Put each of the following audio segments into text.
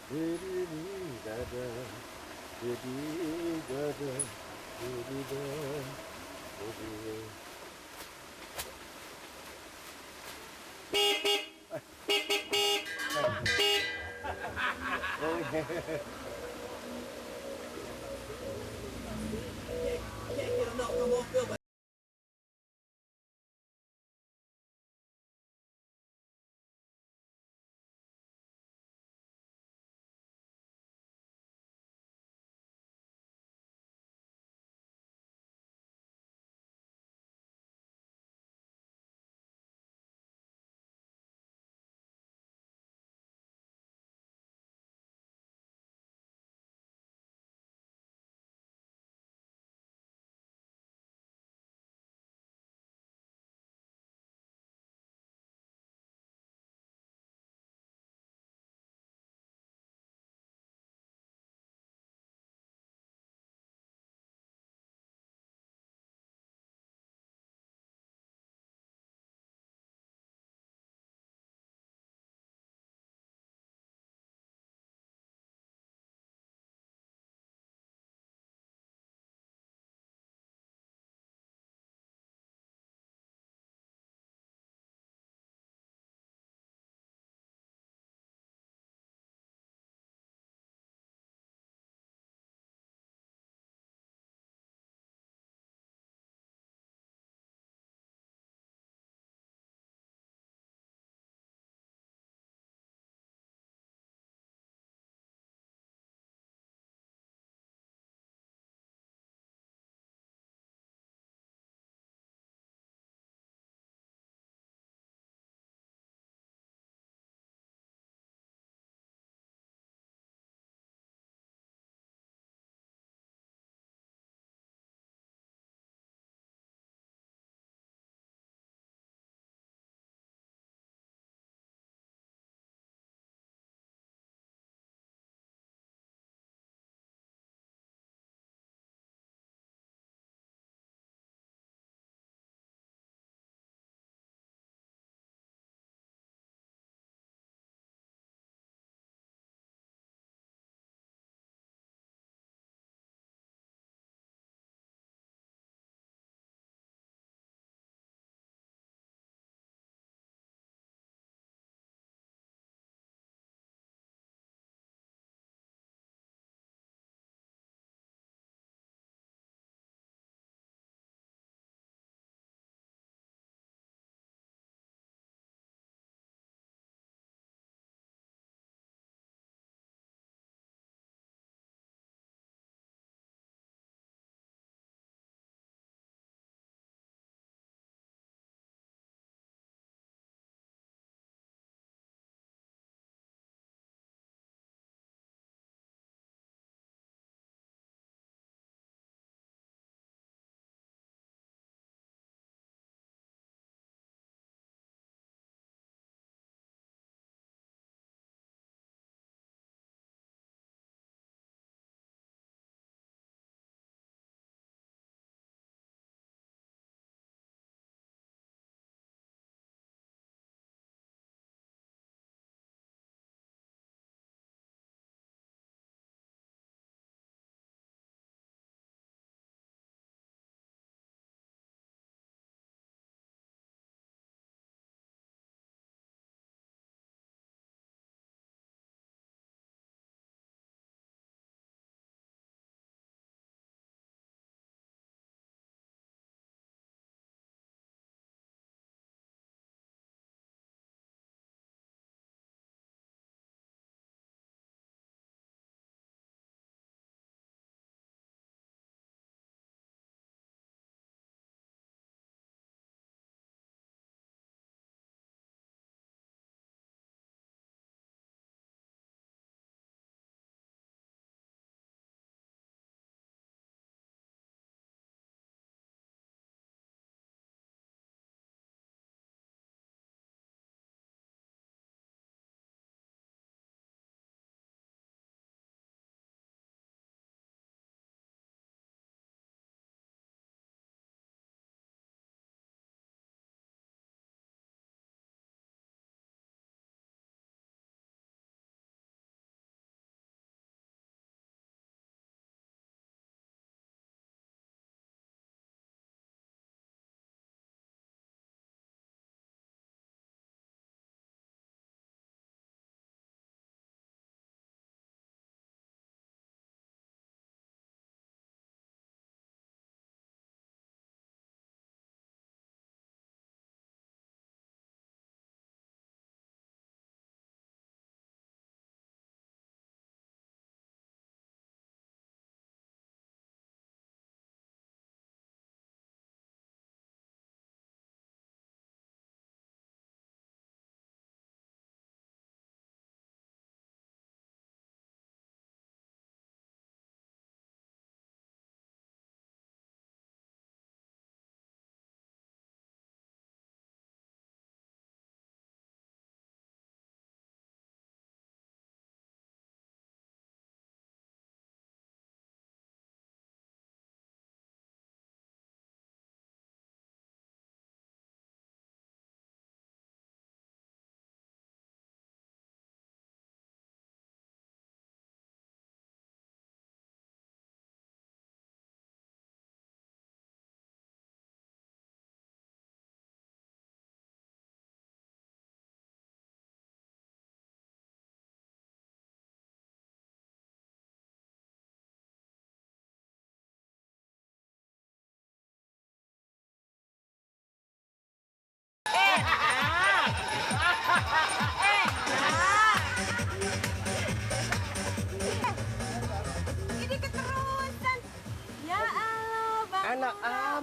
Dada, dada, Can't get enough no more feel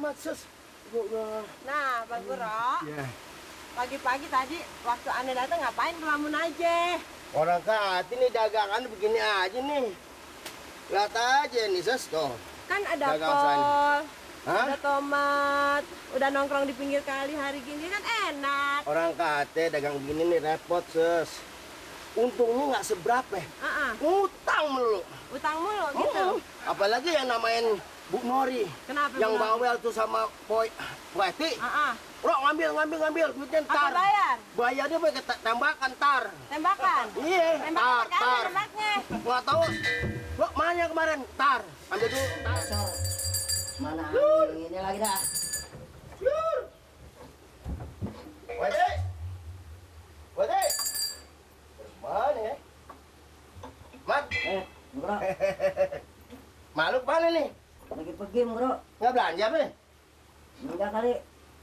Mat, sus. Nah, Bang Guro. Iya. Pagi-pagi tadi waktu Anda datang ngapain ngelamun aja? Orang kati nih dagangan begini aja nih. Lihat aja nih, sus. Tuh. Kan ada Dagang kol, Hah? ada tomat, udah nongkrong di pinggir kali hari gini kan enak. Orang kate dagang begini nih repot, sus. Untungnya nggak seberapa. Utang melulu. Utang mulu gitu. Apalagi yang namain Bu Nori. Kenapa? Yang Bu Nori? bawel tuh sama Bu Eti. Bro, ngambil duitnya Apa ntar. bayar? Bayarnya pakai tembakan tar. Tembakan? Iya, Tembakan pakai apa tar. tembaknya? Nggak tahu. Bro, mana yang kemarin? Tar. Ambil dulu. Tar. Mana ini lagi dah. Yur. Wede. Wede. Mana ya? Mat. Bro, Malu kemana nih? lagi pergi, Bro. Nggak belanja apa? Enggak kali.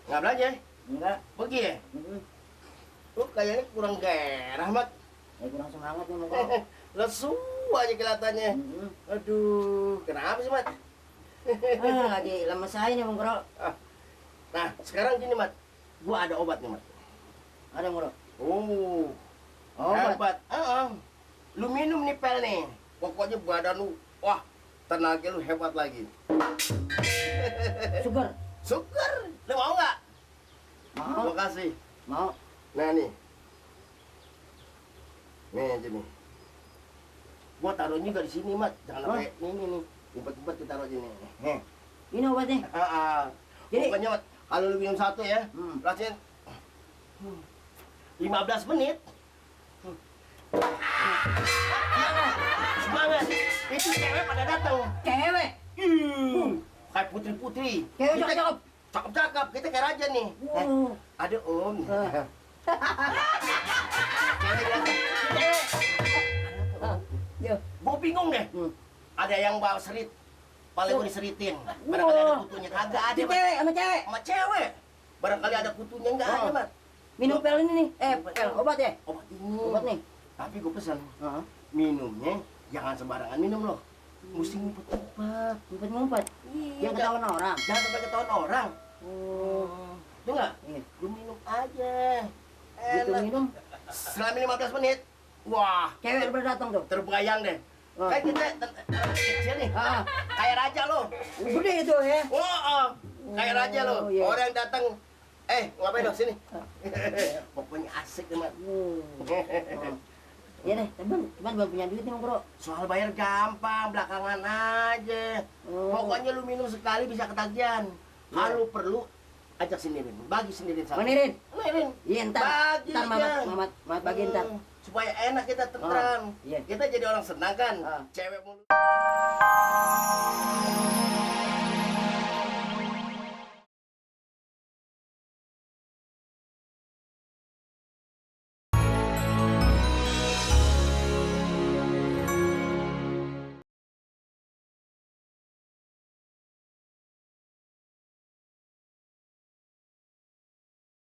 Nggak belanja? Enggak. Pergi ya? Lu kayaknya kurang gairah, Mat. Ya kurang semangat nih, Bro. Lesu aja kelihatannya. Aduh, kenapa sih, Mat? Lagi lemes aja nih, Bro. Nah, sekarang gini, Mat. Gua ada obat nih, Mat. Ada, Bro. Oh, Obat. hebat. Lu minum nih pel nih. Pokoknya badan lu, wah, tenaga lu hebat lagi. Sugar. Syukur. Lu mau nggak? Mau. Terima kasih. Mau. Nah, nih. Nih aja nih. Gua taruh juga di sini, Mat. Jangan sampai nih. Umpet-umpet kita taruh sini. Ini obatnya. Jadi- Pokoknya, Mat, kalau lu minum satu ya, rasain 15 menit. Semangat. Itu cewek pada datang. Cewek. Kayak putri-putri. Cewek Kita- cakep. Cakep-cakep. Kita kayak raja nih. Ada om. Cewek datang. Cewek. Yo. Gue bingung deh. Ada yang bawa serit. Paling gue diseritin. Barangkali ada kutunya. Kagak ada, Si Mat. cewek sama cewek. Sama cewek. Barangkali ada kutunya. Nggak ada, Mat. Minum pil ini nih. Pil obat ya? Obat ini. Obat nih. Tapi gue pesan. Minumnya jangan sembarangan minum loh. Mesti ngumpet-ngumpet. Ngumpet-ngumpet. Yang ketahuan orang. Jangan sampai ketahuan orang. Tuh nggak? Iya. Lu minum aja. Gitu Enak. minum. Selama 15 menit. Wah, Cewek udah datang tuh. terbayang deh. Kan kita kecil nih. Kayak raja lo. Gede itu ya. Kayak raja lo. Iya. Orang yang datang. Ngapain dong sini? Pokoknya asik teman. Iya deh, cuman belum punya duit nih, Bro. Soal bayar gampang, belakangan aja. Pokoknya lu minum sekali bisa ketagihan. Kalau perlu ajak sendirian, bagi sendirian sama. Manirin. Manirin. Iya, ntar Bagi Mamat bagi ntar. Supaya enak kita tentram. Iya. Kita jadi orang senang kan. Ah. Cewek mulu.